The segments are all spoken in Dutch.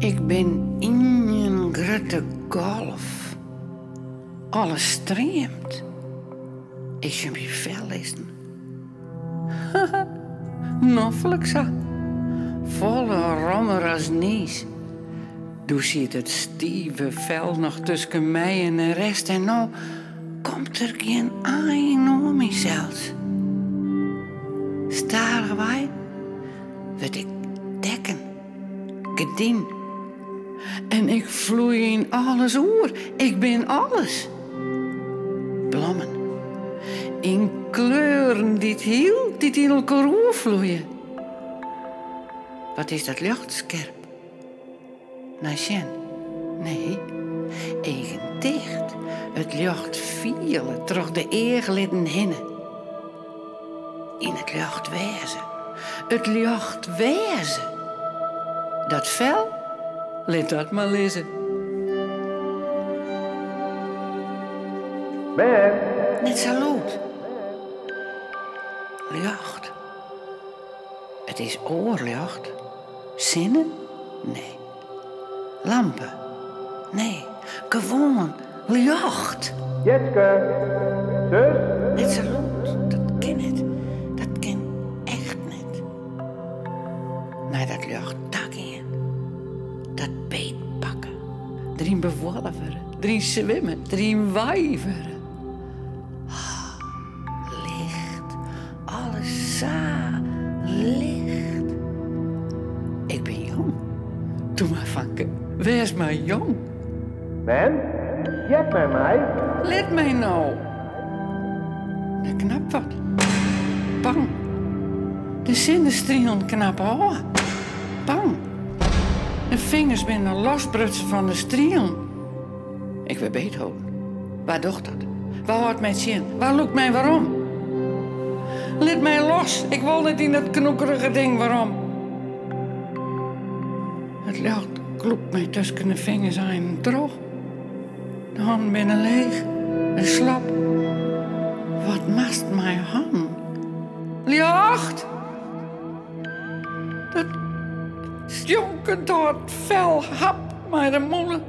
Ik ben in een grote golf. Alles streamt. Ik zou je veel lezen. Noffelijk zo. Volle rommer als nies. Doe ziet het stieve vel nog tussen mij en de rest. En nou komt er geen een om mij zelfs. Staren wij, word ik dekken, gedien. En ik vloei in alles oer. Ik ben alles. Blommen. In kleuren die in elkaar oervloeien. Wat is dat luchtscherp? Nasjen? Nee, eigen dicht. Het licht vielen terug de eergelitten hinnen. In het licht wezen. Het licht wezen. Dat vel, laat dat maar lezen. Ben. Net zo lood. Licht. Het is oorlicht. Zinnen? Nee. Lampen? Nee. Gewoon licht. Jetske. Zus. Net zo lood. Dat ken het. Dat ken echt niet. Naar dat licht dak in. Dat beet pakken. Erin bewolveren. Erin zwemmen. Erin wijveren. Licht. Alles zo licht. Ik ben jong. Doe maar vanken. Wees maar jong. Ben. Jet met mij. Let mij nou. Dat knapt wat. Bang. De zinnenstrielen knappen hoor. Bang. De vingers binnen losbrutsen van de strielen. Ik ben Beethoven. Waar docht dat? Waar houdt mij zin? Waar loopt mij waarom? Laat mij los. Ik wil niet in dat knoekerige ding waarom. Het licht klopt mij tussen de vingers aan en droog. De handen binnen leeg en slap. Wat mast mijn hand? Licht! Dat sjonken door het vel hap mij de molen.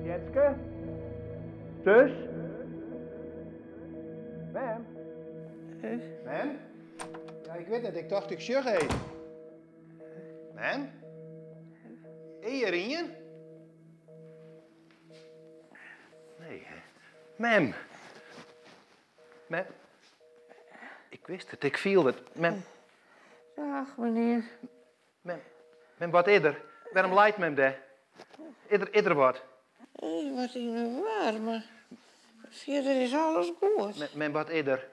Jetske. Zus. Ben. Ben. Ja, ik weet het. Ik dacht ik zeg heen. Ben. Hier in je? Nee, hè. Mem. Mem. Ik wist het, ik viel het. Mem. Dag, meneer. Mem, wat eerder? Waarom lijdt mem daar? Eerder wat? Ik was in de war, maar verder is alles goed. Mem, wat eerder?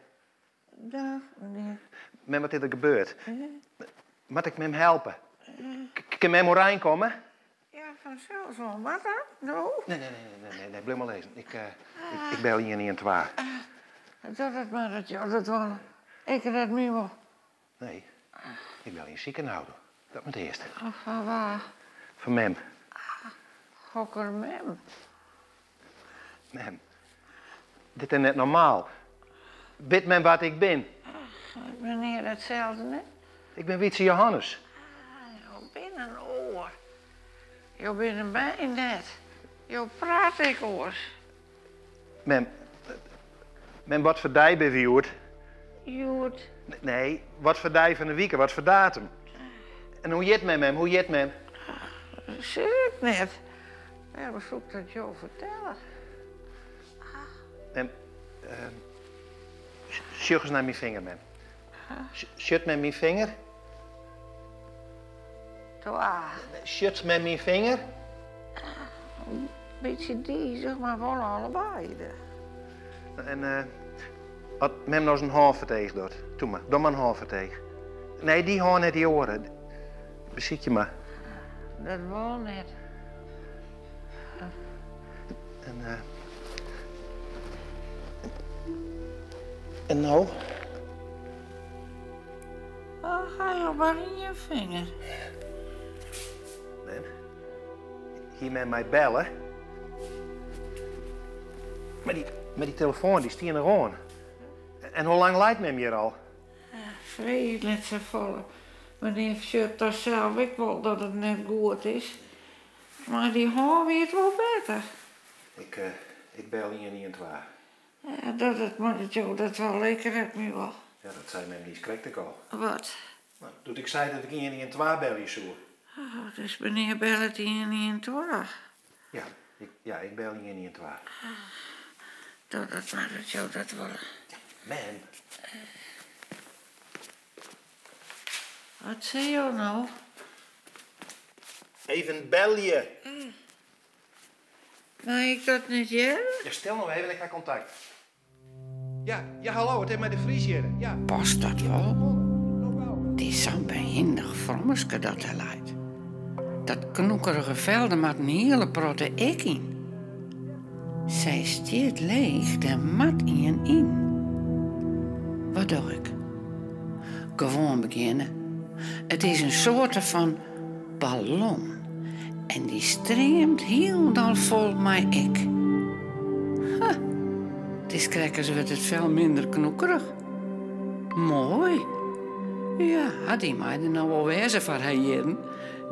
Dag, meneer. Mem, wat is er gebeurd? Moet ik mem helpen? Kan mem Oranje komen? Ja, vanzelf wel. Wat dan? Nou? Nee, blijf maar lezen. Ik bel hier niet in het waar. Dat het maar dat je dat wel. Ik red me wel. Nee, ik bel je ziekenhuis. Dat moet eerst. Van waar? Van mem. Gokker mem. Mem, dit is net normaal. Weet mem wat ik ben? Meneer, hetzelfde, hè? Ik ben Wietse Johannes. Je bent een oor. Je bent een bij net. Je praat ik oors. Mem, wat voor dij ben je, Joert? Joet. Nee, wat voor dij van de week, wat voor datum? En hoe jet mem, hoe jet mem? Zie ik net. Ja, we zoeken dat jou vertellen. Mem, sjug eens naar mijn vinger, mem. Shut met mijn vinger. Toe. Shut met mijn vinger. Een beetje die, zeg maar, gewoon allebei. En als mem nou eens een halve doet, doe maar, doe maar een halve. Nee, die hoorn net die oren. Beziek je maar. Dat wil net. En nou? Oh, ga je maar in je vinger. Mem, hier met mij bellen. Maar die telefoon die stiert er aan. En hoe lang lijkt mem hier al? vreselijk ze vallen. Meneer vindt toch zelf ik wel dat het net goed is. Maar die hoor weet wel beter. Ik bel hier niet in het waar. Ja, dat wel lekker het nu wel. Ja, dat zei men niet correct al. Wat? Nou, toen ik zei dat ik hier niet in het waar bel je zo. Oh, dus meneer belt hier niet in het waar. Ja, ik bel hier niet in het waar. Dat wel. Man. Wat zei je nou? Even bel je. Mag ik dat niet jellen? Ja, stel nou even, ik ga contact. Ja, hallo, het is met de Vries hier. Ja. Past dat wel? Het is zo'n behindig frommeske dat hij leidt. Dat knoekerige velden maakt een hele protte ek in. Zij stiert leeg, de mat in. Wat doe ik? Gewoon beginnen. Het is een soort van ballon. En die streamt heel vol met ik. Het is krekkers wordt het veel minder knoekerig. Mooi. Ja, die meiden nou wel wezen van hier.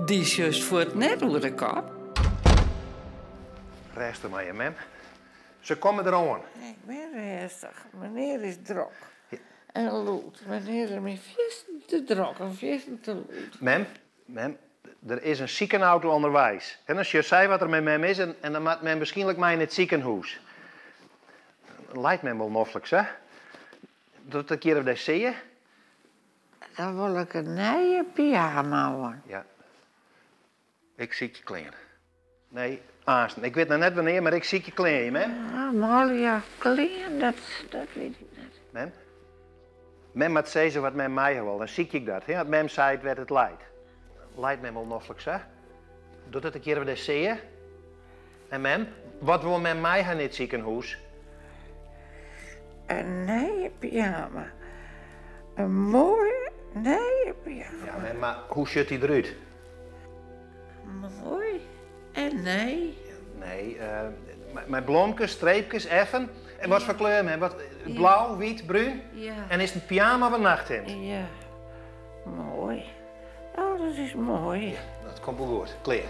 Die is juist voor het net door de kop. Rest er maar je, mem. Ze komen er aan. Ik ben rustig. Meneer is drok. Ja. En loed. Meneer is mijn viesten te drok en viesten te loed. Mem, er is een ziekenauto onderwijs. En als je zei wat er met mem is, en dan maakt men waarschijnlijk mij in het ziekenhuis. Lijkt me wel noffelijk, hè? Dat ik hier op de zie je? Dan wil ik een nieuwe pyjama hoor. Ja. Ik zie je kleren. Nee, aanstaan. Ik weet nog net wanneer, maar ik zie je kleren, mem. Ah, maar ja, kleren, dat weet ik niet. Mem had zeggen wat mem mij wil, dan zie ik dat. Als mem zei het, werd het lijdt. Lijdt me wel noffelijk, hè? Doet het een keer op de zie je? En mem, wat wil mem mij gaan in het ziekenhuis? Een nieuwe pyjama. Een mooie nieuwe pyjama. Ja, maar hoe ziet die eruit? Mooi en nee. Nee, met blomkes, streepjes, effen. En wat voor kleur, hè? Wat, blauw, wit, bruin? Ja. En is het een pyjama of een nachthemd? Ja, mooi. Oh, dat is mooi. Ja, dat komt wel goed. Kleer.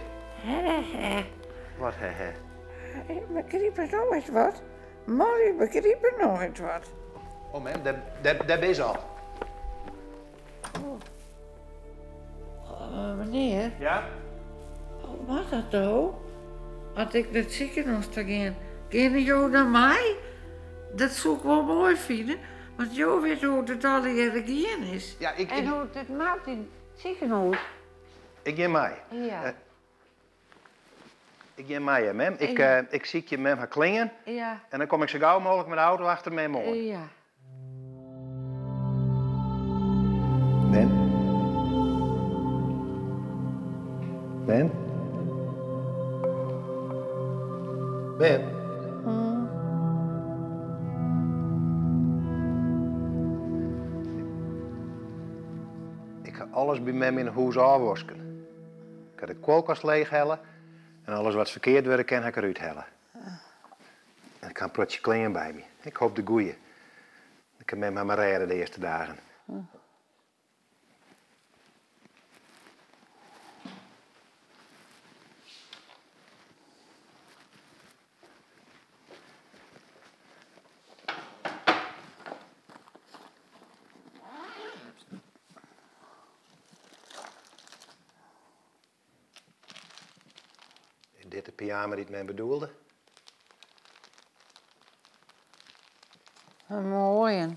Wat he. Ik begrijp nooit wat. Molly begrijp nooit wat. Oh, man, daar ben je al. Meneer? Ja? Oh, wat dat nou? Had ik het ziekenhuis te gaan? Ken je naar mij? Dat zou ik wel mooi vinden. Want je weet hoe het al hier is. Ja, en hoe het maakt in het ziekenhuis. Ik ga mij. Ja. Ik ga mij, hè, mem. Ik zie je mem gaan klingen. Ja. En dan kom ik zo gauw mogelijk met de auto achter mem aan. Ja. Ben? Ben? Ben? Ik ga alles bij mem in het huis afwasken. Ik ga de koelkast leeghellen. En alles wat verkeerd wordt, kan ik eruit hellen. En ik ga een protje kleren bij me. Ik hoop de goeie. Ik kan met maar redden de eerste dagen. Is dit de pyjama die men bedoelde? Een mooie.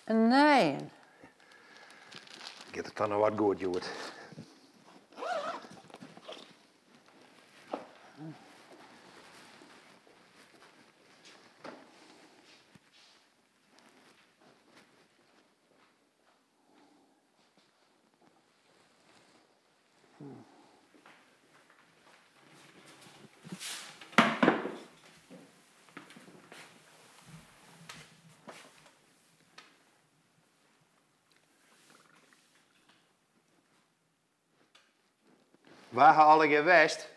Een nee. Gaat het dan nou wat goed, Joert? Waar ga alle geweest?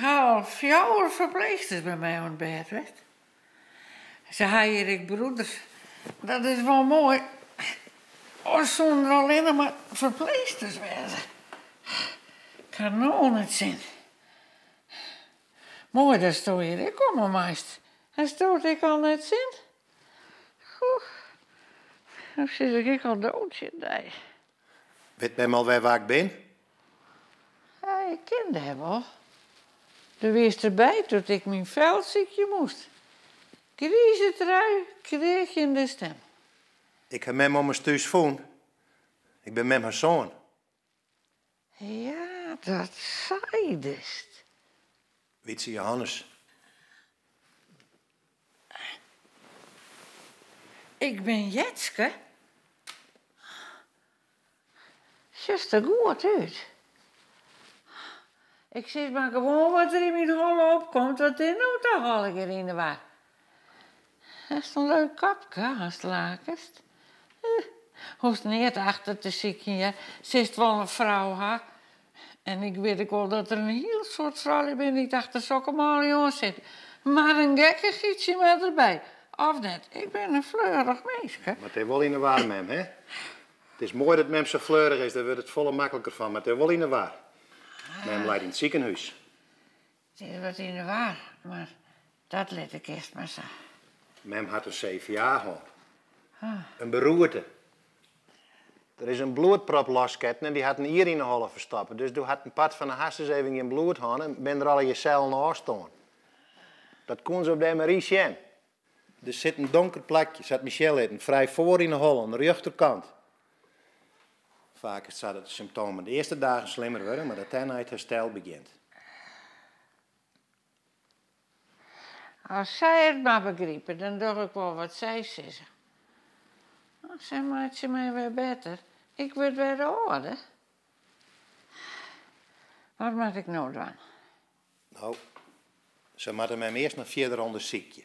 half jouw verpleegsters bij mij aan het bed, weet. Ze hier ik broeders. Dat is wel mooi. Als zonder alleen maar verpleegsters werden. Kan nou niet zien. Mooi, dat stoor je ik om, meest. Dat stoort ik al net zien. Goed. Dan zit ik al dood in die. Weet mij al waar ik ben? Ja, ik kende hem wel. Er wees erbij tot ik mijn veldziekje moest. Griezentrui kreeg je in de stem. Ik heb met hem om mijn stuurs voen. Ik ben met mijn zoon. Ja, dat zei dus. Weet ze Johannes? Ik ben Jetske. Ziet er goed uit. Ik zit maar gewoon wat er in mijn holle opkomt, wat er nou toch al een keer in de war. Dat is een leuk kapje, als het lakest. Hoeft niet achter te zitten, ja. Ze is wel een vrouw, ha. En ik weet ook wel dat er een heel soort vrouw ben die achter zo'n malion zit. Maar een gekke gietje met erbij. Of net, ik ben een fleurig meisje. Maar het is wel in de waar, mem, hè? Het is mooi dat mem zo fleurig is, daar wordt het volle makkelijker van. Maar het is wel in de waar. Mem leidt in het ziekenhuis. Het is wat in de waar, maar dat let ik eerst maar zo. Mem had een CVA gehad. Een beroerte. Er is een bloedprop losgeketten en die had een hier in de holle verstappen. Dus toen had een pad van de hartjes even in bloed gehad en ben er al in je cel naast staan. Dat kon ze op de MRI zien. Er zit een donker plakje, zat Michel in, vrij voor in de holle, aan de rechterkant. Vaak is het zo dat de symptomen de eerste dagen slimmer worden, maar dat daarna het herstel begint. Als zij het maar begrijpen, dan doe ik wel wat zij zeggen. Zij maakt ze mij weer beter. Ik word weer ouder. Wat moet ik nou doen? Nou, ze moeten hem eerst nog verder onderzoeken.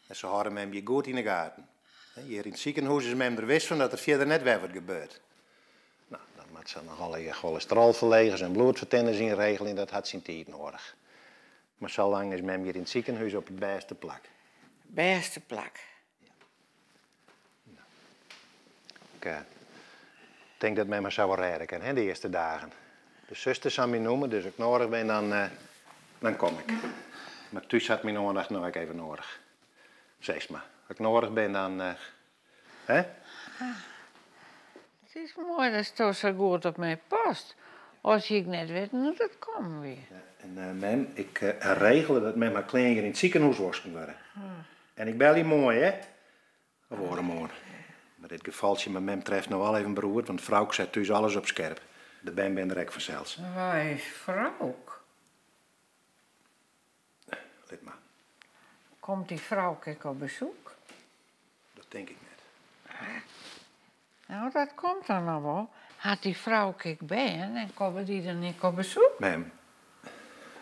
En ze houden hem je goed in de gaten. Hier in het ziekenhuis is men er wist van dat er verder net weer wat gebeurt. Nou, dan moet ze nog alle cholesterolverlegers en bloedvertenners inregelen en dat had zijn tijd nodig. Maar zolang is men hier in het ziekenhuis op het beste plak. Beste plak. Ik denk dat men me zou wel redden kan, hè, de eerste dagen. De zuster zou me noemen, dus als ik nodig ben, dan kom ik. Maar thuis had mijn aandacht nog even nodig. Zeg maar, als ik nodig ben, dan... hè? Het is mooi dat het toch zo goed op mij past. Als ik net weet hoe dat komt weer. Ja, en mem, ik regel dat men maar klein hier in het ziekenhuis was kan worden. En ik bel je mooi, hè? Of hoor mooi. Maar dit gevaltje met mem treft nou wel even beroerd, want de vrouw zet thuis alles op scherp. De ben er echt vanzelfs. Waar is vrouw? Let maar, Komt die vrouw kijk op bezoek? dat denk ik net. Nou, dat komt dan nog wel. Had die vrouw kijk bij en komen die dan niet op bezoek? Mem,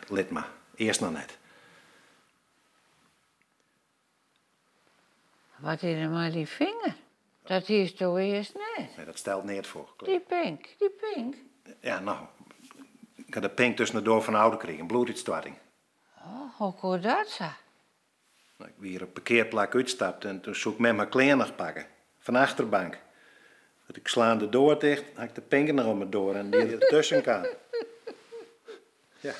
let maar, eerst nog net. Wat is er maar die vinger? Dat is toch eerst net. Nee, dat stelt niet voor. Die pink. Ja, nou, ik had de pink tussen de door van de oude kreeg, een bloeduitstorting. Oh, hoe kon dat zo? Nou, ik weer op een parkeerplak uitstapt en toen zoek ik met mijn kleren nog pakken. Van de achterbank. Dat ik slaan de deur dicht, had ik de pinken nog om me door en die ertussen kan. Ja,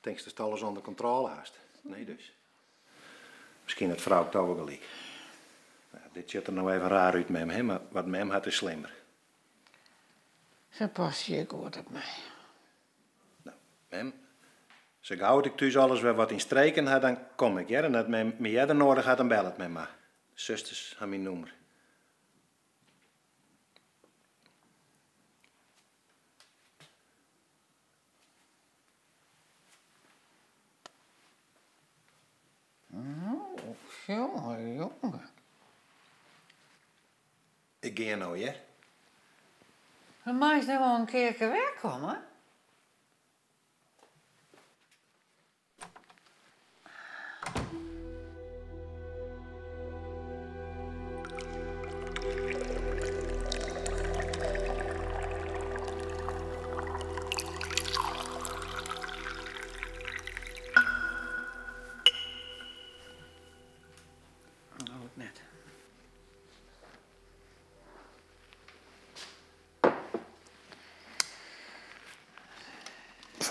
denk dat alles onder controle haast. Nee dus. Misschien had vrouw het ook gelijk. Nou, dit ziet er nou even raar uit met hem, maar wat met hem had is slimmer. Ze past je goed op mij. Nou, mem, als gauw ik thuis alles weer wat in streken had, dan kom ik. Ja? En dat me jij nodig had, dan bel het met me. Zusters hebben mijn nummer. Oh, jongen. Ik ga nou, ja? Dan mag je nou wel een keer wegkomen.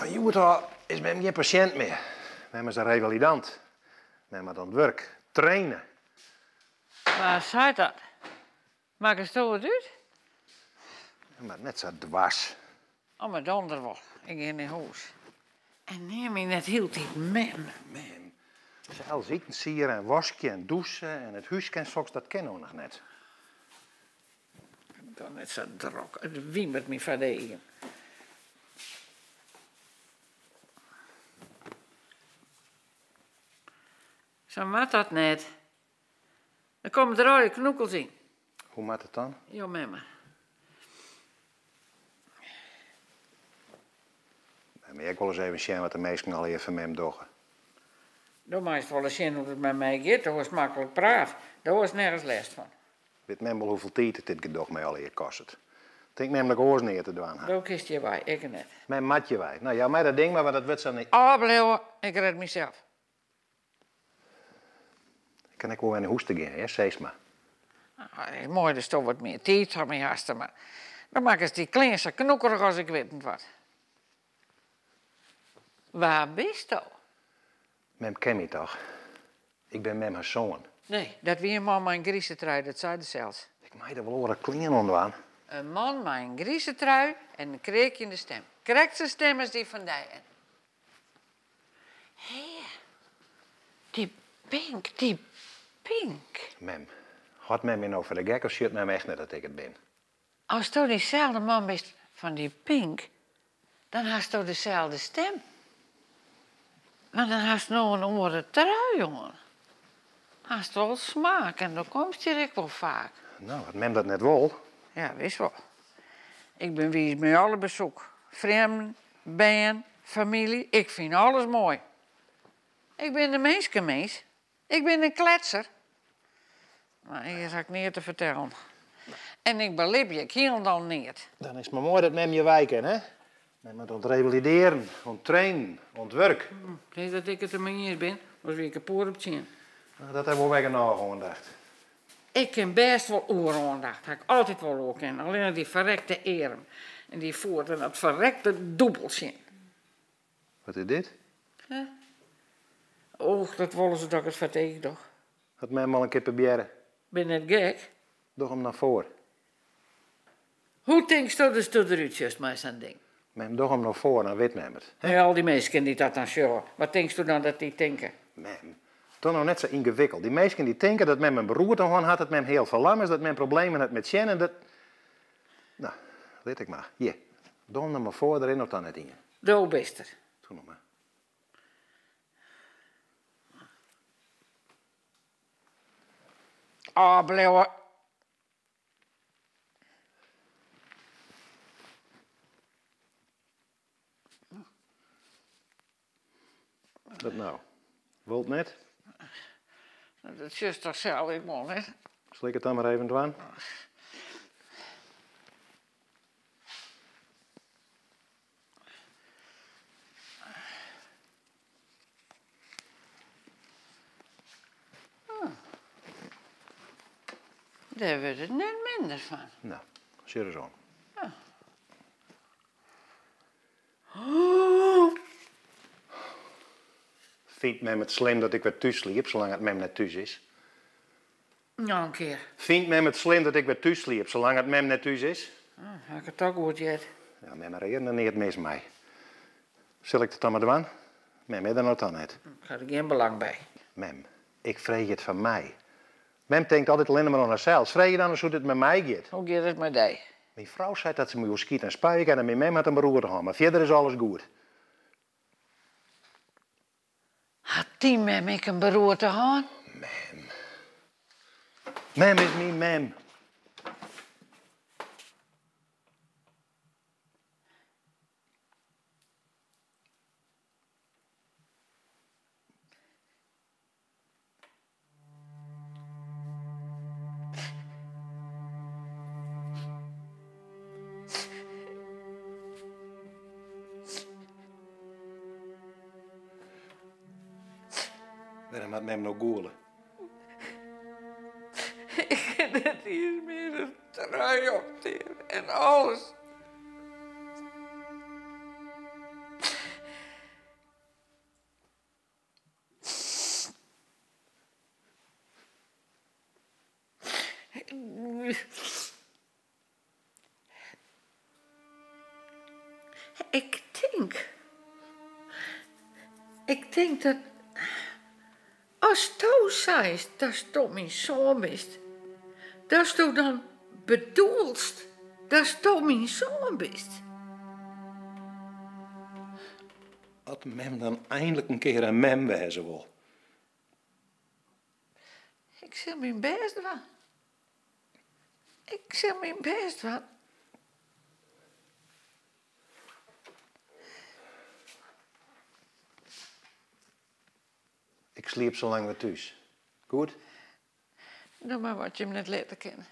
Van Joeta is met geen patiënt meer. Mem is een revalidant. Mem moet aan het werk, trainen. Waar zei dat? Maak eens toch wat uit? Maar net zo dwars. Oh, maar donder wel. Ik ga in huis. En neem je net heel tijd mee. Mem, zelfs eten, sieren en wasje en douchen en het huis en soks, dat kennen we nog net. Dan net zo drok. Het wiemert me van de egen. Zo maakt dat net. Dan komen er rode knoekels in. Hoe maakt het dan? Jo, met me. Maar ik wil eens even zien wat de meesten al even met hem doggen. Dan mag je wel eens zien hoe het met mij gaat. Dat was makkelijk praat. Daar was nergens last van. Weet men wel hoeveel tijd het dit gedog mij al hier kost. Het denk namelijk oors neer te doen. Dat kist je bij, ik net. Mijn matje wij. Nou ja, mij dat ding maar, want dat wordt zo niet. Oh, blijven, ik red mezelf. Kan ik wel in de hoes te gaan, hè? Zees maar. Ah, mooi, dus toch wat meer tijd van mijn hasten, maar dan maken ze die kleinste knoekerig als ik weet niet wat. Waar bist je? Mem ken me toch? Ik ben mem haar zoon. Nee, dat wie een man met een griezentrui, dat zei ze zelfs. Ik mag er wel horen klien onderaan. Een man met een griezentrui en een kreekje in de stem. Correcte stem is die van Dijen. Hé, die pink. Mem, gaat mem in over de gek of shit mem echt net dat ik het ben? Als je diezelfde man bent van die pink, dan hast je dezelfde stem. Maar dan hast je nog een andere trui, jongen. Hast wel smaak en dan komt je direct wel vaak. Nou, wat mem dat net wil. Ja, wist wel. Ik ben wie met alle bezoek. Vreemden, band, familie. Ik vind alles mooi. Ik ben de mensenmens. Ik ben een kletser. Maar hier heb ik niet te vertellen. En ik belip je heel dan niet. Dan is het maar mooi dat mem je wijken, hè? Mem moet ontrevalideren, onttrainen, ontwerk. Weet dat ik het er maar niet ben, was weer kapot op het zien. Nou, dat hebben we weg nog gewoon gedacht. Ik ken best wel oeraandacht. Dat heb ik altijd wel ook ken. Alleen die verrekte arm. En die voert en dat verrekte dubbeltje. Wat is dit? Huh? Och, dat willen ze dat ik het verteken toch. Had mem al een keer proberen. Ben net gek? Doch hem naar voren. Hoe denkst du dus eruit, juist maar zo'n ding? Mem, doch hem naar voren, dan weet mem het. Ja, al die mensen die dat dan showen. Wat denkst du dan dat die denken? Mem, toch nou net zo ingewikkeld. Die mensen die denken dat mem een beroerte had, dat mem heel veel lam is, dat mem problemen had met Sjen en dat... Nou, weet ik maar. Hier, don hem maar voor, erin of dan net in je. Doe best er. Doe nog maar. Ah, blijven. Wat nou? Wilt net? Dat is juist toch zelf, ik moet, hè? Slik het dan maar even aan. Daar wordt het net minder van. Nou, serieus aan. Oh. Vindt mem het slim dat ik weer thuis sliep, zolang het mem net thuis is? Nog een keer. Vindt mem het slim dat ik weer thuis sliep, zolang het mem net thuis is? Heb ik het ook goed jet? Ja, mem herinnert niet het mis mij. Zal ik het dan maar doen? Mem, heb er nou dan net? Ik ga er geen belang bij. Mem, ik vreeg het van mij. Mem denkt altijd alleen maar aan haarzelf. Vreeg je dan eens hoe het met mij gaat? Hoe gaat het met die? Mijn vrouw zei dat ze moet schieten en spuiken en mijn mem had een beroerte gehad, maar verder is alles goed. Had die met mij een beroerte gehad? Mem. Mem is mijn mem. Waarom had mem nog goelen? Ik heb net hier meer een trui op en alles. Ik denk dat... Als tu zeist dat je mijn zoon bent... Dat je dan bedoelst dat je mijn zoon bent. Als mem dan eindelijk een keer een mem wezen wil. Ik zeg mijn best wel. Ik zeg mijn best wel. Ik sliep zo lang weer thuis. Goed? Doe maar wat je hem net laten kennen.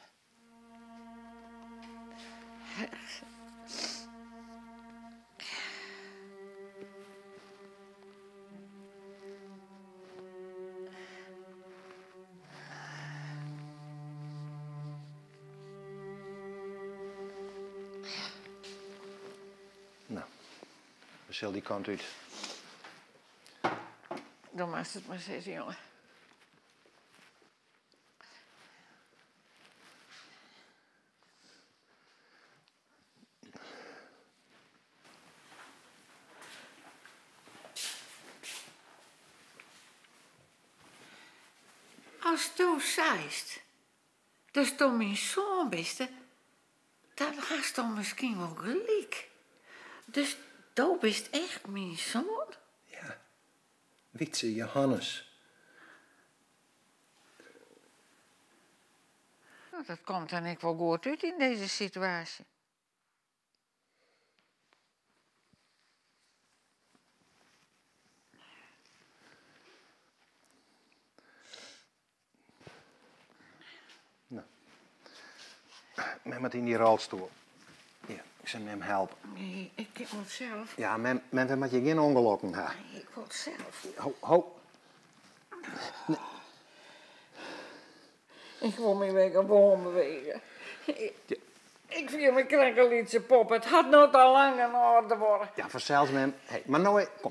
Nou, we zullen die kant uit. Dan mag het maar zeggen, jongen. Als tu zeist dat je mijn zoon bent, dan hast je misschien wel gelijk. Dus tu bent echt mijn zoon? Ja, Wietse Johannes. Nou, dat komt dan ik wel goed uit in deze situatie. Nou, mem het in die rolstoel. Hier, ik zal hem helpen. Nee, ik wil het zelf. Ja, mem moet je geen ongelokken hebben. Nee, ik wil het zelf. Ho. Ik wil me weer gewoon bewegen. Ik vind mijn krankelietse pop. Het had nog al lang in orde worden. Ja, verzels mem. Hey, maar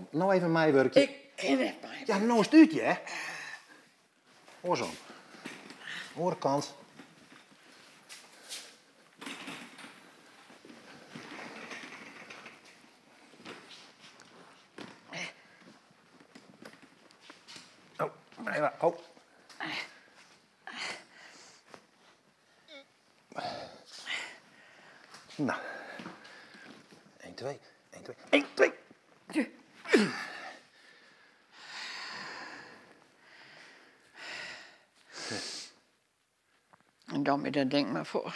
nou even mijn werkje. Ik ken het maar. Ja, nou is het uitje, hè? Hoor zo. Oorkant. Oh, even, oh. Nou. 1, 2, 1, 2, 1, 2. En dan met dat ding maar voor.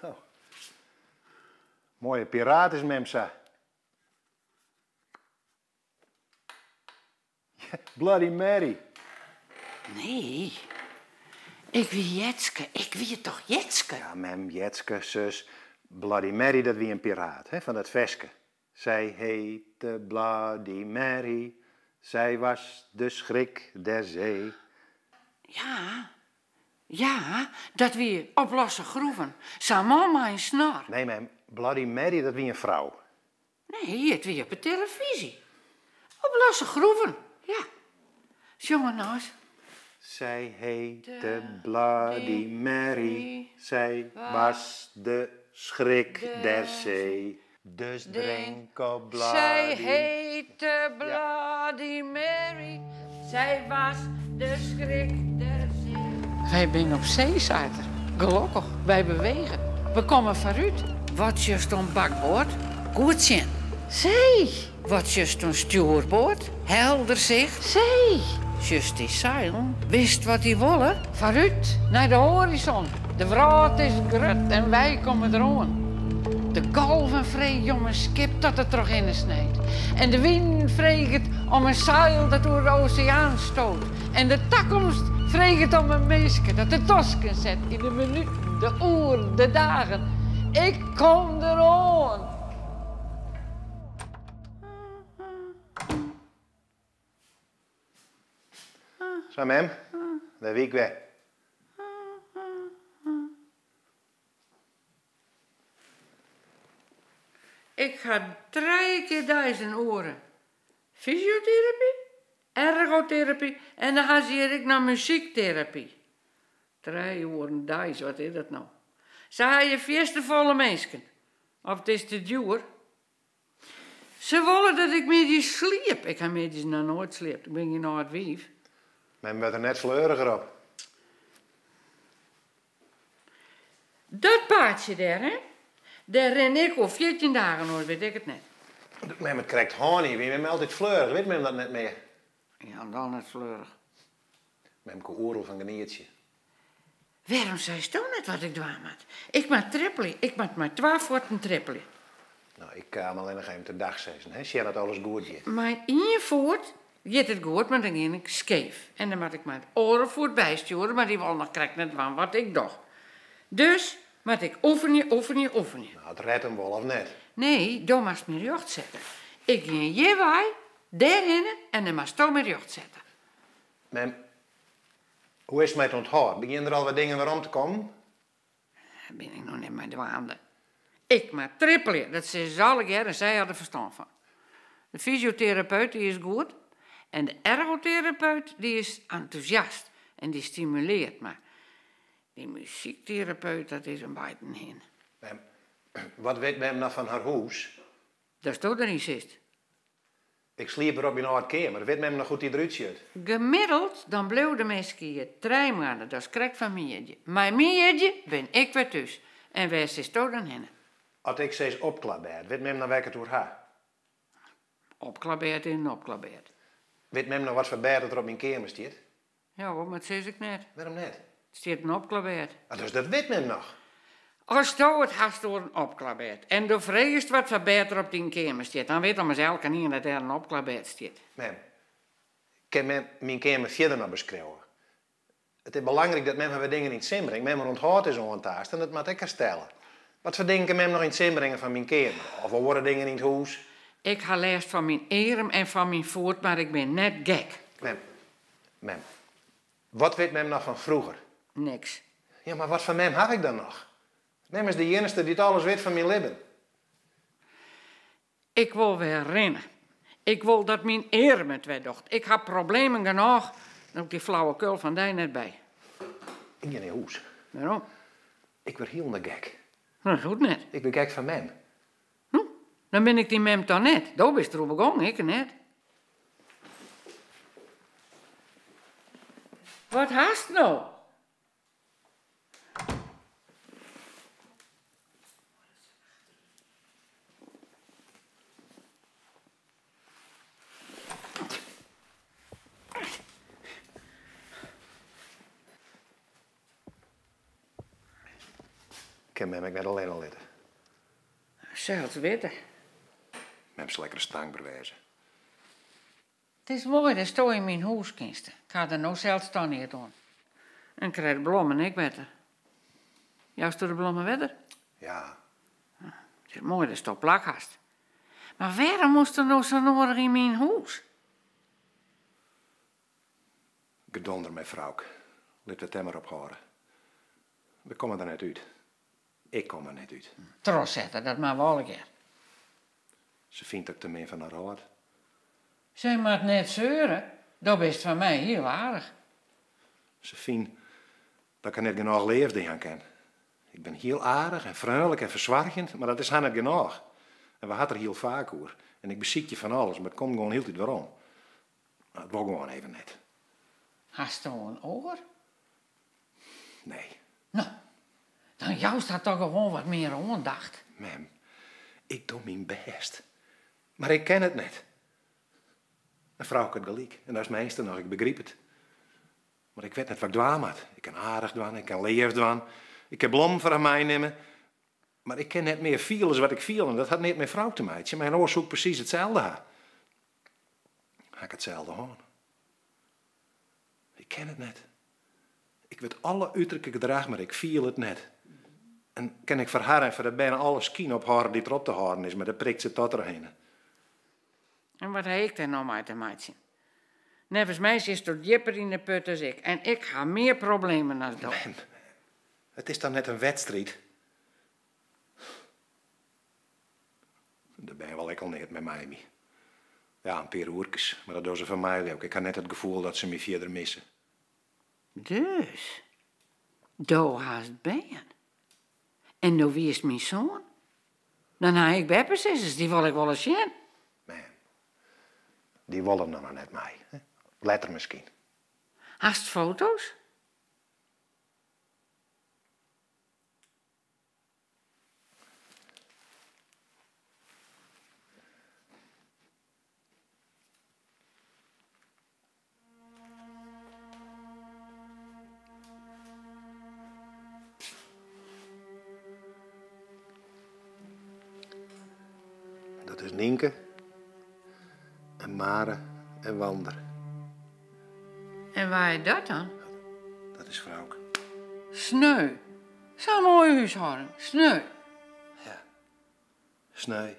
Oh. Mooie piraat is Memsa. Bloody Mary. Nee. Ik wie Jetske. Ik wie toch Jetske? Ja, mem, Jetske, zus. Bloody Mary, dat wie een piraat, hè, van dat veske. Zij heette Bloody Mary. Zij was de schrik der zee. Ja, dat wie op losse groeven. Samen mijn snor. Nee, mem, Bloody Mary, dat wie een vrouw. Nee, het wie op de televisie. Op losse groeven, ja. Jongen nou eens. Zij heette Bloody Mary. Zij was de schrik der zee. Dus drink op Bloody... Zij heette Bloody Mary. Zij was de schrik der zee. Wij zijn op zee, zater. Gelukkig, wij bewegen. We komen vooruit. Wat juist een bakboord? Goed zien. Zee. Wat juist een stuurboord? Helder zicht. Zee. Just die zeilen. Wist wat die willen? Vooruit, naar de horizon. De wraad is grut en wij komen eraan. De golven vreeg om een skip dat het terug in snijdt. En de wind vreeg het om een zeil dat door de oceaan stoot. En de toekomst vreeg het om een meisje dat de tosken zet in de minuten, de uren, de dagen. Ik kom eraan. Zo, mem. Daar wie ik weg. Ik ga 3 keer 1000 oren. Fysiotherapie, ergotherapie en dan ga ik naar muziektherapie. 3 oren 1000, wat is dat nou? Ze je feestvolle mensen. Of het is te duur. Ze willen dat ik medisch sliep. Ik heb medisch nog nooit sliep. Ik ben hier naar het wief. Men werd er net fleuriger op. Dat paardje daar, hè? Daar ren ik al 14 dagen nooit, weet ik het net. Men het krijgt honey, wie men altijd fleurig, weet men dat net meer? Ja, dan net fleurig. Men heeft oorlog van geniertje. Waarom zei je toch net wat ik dwaan had? Ik maak trippelen. Ik maak maar 12 voeten trippelen. Nou, ik kan alleen nog even te dag zeggen, hè? Zie je dat alles goed je? Maar in je voet gaat het goed, maar dan ging ik scheef. En dan moet ik mijn oren voet bijsturen, maar die wil nog krijgt net van wat ik dacht. Dus moet ik oefenen. Nou, het redt hem wel of net? Nee, dan mag je me recht zetten. Ik ging je waai, daarin en dan mag je me recht zetten. Men, hoe is het met onthoud? Begin er al wat dingen waarom te komen? Daar ben ik nog net met dwaande. Ik maar trippelen, dat ze alle keer en zij hadden verstand van. De fysiotherapeut die is goed en de ergotherapeut die is enthousiast en die stimuleert me. Die muziektherapeut, dat is een buiten heen. Wat weet men nou van haar huis? Dat is toch erin zit. Ik sliep erop in haar kamer. Weet men nog goed die eruit ziet? Gemiddeld dan bleef de mensen hier 3 maanden, dat is correct van meertje. Maar meertje ben ik weer thuis. En waar is toch dan heen? Als ik steeds opklabeerd, weet men nou welke het door haar? Opklabeerd en opklabeerd. Weet men nou wat voor bed er op mijn kamer staat? Ja, maar dat zeg ik net. Waarom net? Het staat een opklabeerd. Ah, dus dat weet men nog. Als je het hast door een opklabeerd en je vreest wat voor beter op die kamer staat, dan weet dan elke niet dat er een opklabeerd staat. Mem, kan men mijn kamer verder nog beschrijven? Het is belangrijk dat men wat dingen in het zin brengt. Men onthoudt is ontaast en dat moet ik herstellen. Wat voor dingen kan men nog in het zin brengen van mijn kamer? Of er worden dingen in het huis? Ik ga last van mijn arm en van mijn voet, maar ik ben net gek. Mem, wat weet men nog van vroeger? Niks. Ja, maar wat van mem heb ik dan nog? Mem is de enige die het alles weet van mijn leven. Ik wil weer rennen. Ik wil dat mijn arm het weer docht. Ik heb problemen genoeg. Dan ook die flauwekul van die net bij. Ik ga in huis. Waarom? Ik word heel gek. Dat goed net. Ik ben gek van mem. Dan ben ik die mem toch net. Daar ben je er begonnen, ik net. Wat haast nou? Ik kan mem ik net alleen al litten. Zelfs weten. Mem is lekker een stang bewijzen. Het is mooi, dat sto in mijn huiskist. Ik ga er nou zelfs dan niet doen. En krijg de bloemen, ik weet er. Juist door de bloemen wedder. Ja. Het is mooi, dat sto plakhast. Maar waarom moest er nou zo nodig in mijn huis? Gedonder met vrouw. Laat het hem maar ophouden. We komen er net uit. Ik kom er net uit. Tros zetten, dat maar wel een keer. Ze vindt ook te min van haar raad. Zij mag net zeuren. Dat is van mij heel aardig. Ze vindt dat ik er net genoeg leefde aan ken. Ik ben heel aardig en vriendelijk en verzwargend, maar dat is haar net genoeg. En we hadden er heel vaak over. En ik beziek je van alles, maar het komt gewoon heel tijd waarom. Maar het wil gewoon even net. Hast je een oor? Nee. Nou, dan jou staat toch gewoon wat meer aandacht. Mem, ik doe mijn best. Maar ik ken het net. Een vrouw kan gelijk. En dat is meeste nog, ik begrijp het. Maar ik weet net wat ik dwaan had. Ik kan aardig dwaan, ik kan leef dwaan. Ik heb blom voor mij nemen. Maar ik ken net meer veel als wat ik viel. En dat had niet met vrouw te maken. Mijn oor zoekt precies hetzelfde. Ga ik hetzelfde hoor. Ik ken het net. Ik weet alle uiterlijke gedrag, maar ik viel het net. En kan ik voor haar en voor de bijna alle skien op haar die erop te houden is, maar dat prikt ze tot erheen. En wat heb ik daar nou mee te maken? Nevens mij is tot jipper in de put als ik. En ik ga meer problemen dan dat. Mem, het is dan net een wedstrijd. dat ben je wel lekker niet met mij. Ja, een paar uurtjes, maar dat doen ze van mij ook. Ik had net het gevoel dat ze me verder missen. Dus, do haast ben. En nou wie is mijn zoon? Dan heb ik beppenzissers, die wil ik wel eens zien. Man, die willen nog net mij. Letter misschien. Haast foto's? Dat is Nienke, en Mare en Wander. En waar is dat dan? Dat is Vrouwke. Sneu. Zo'n mooi huishouden. Sneu. Ja. Sneu.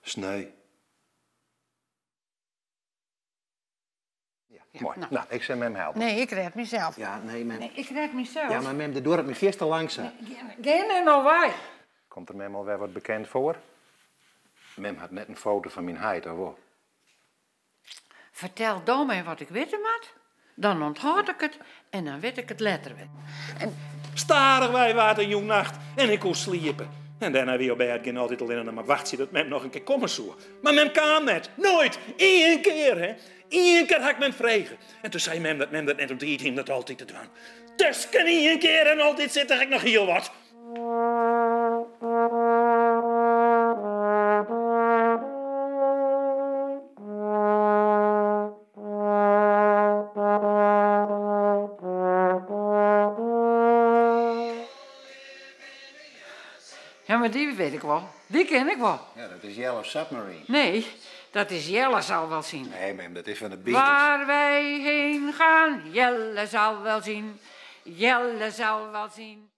Sneu. Ja, mooi. Nou, ik zal hem helpen. Nee, ik red mezelf. Ja, nee, mem. Nee, ik red mezelf. Ja, maar mem, de door het me veel te langzaam. Geen er nou wij. Komt er mem al weer wat bekend voor? Mem had net een foto van mijn heid, of wat? Vertel dan mij wat ik weten moet. Dan onthoud ik het en dan weet ik het letterlijk. En Starig wij waard een jong nacht en ik kon sliepen. En daarna weer bij het geen altijd alleen en maar wacht dat mem nog een keer komen zou. Maar mem kwam net. Nooit. Eén keer, hè. Eén keer had ik mem vregen. En toen zei mem dat net om te eten dat altijd te doen. Dus kan één keer en altijd zit er ik nog heel wat. ja, maar die weet ik wel. Die ken ik wel. Ja, dat is Yellow Submarine. Nee, dat is Jelle zal wel zien. Nee, mem, dat is van de Beatles. Waar wij heen gaan, Jelle zal wel zien. Jelle zal wel zien.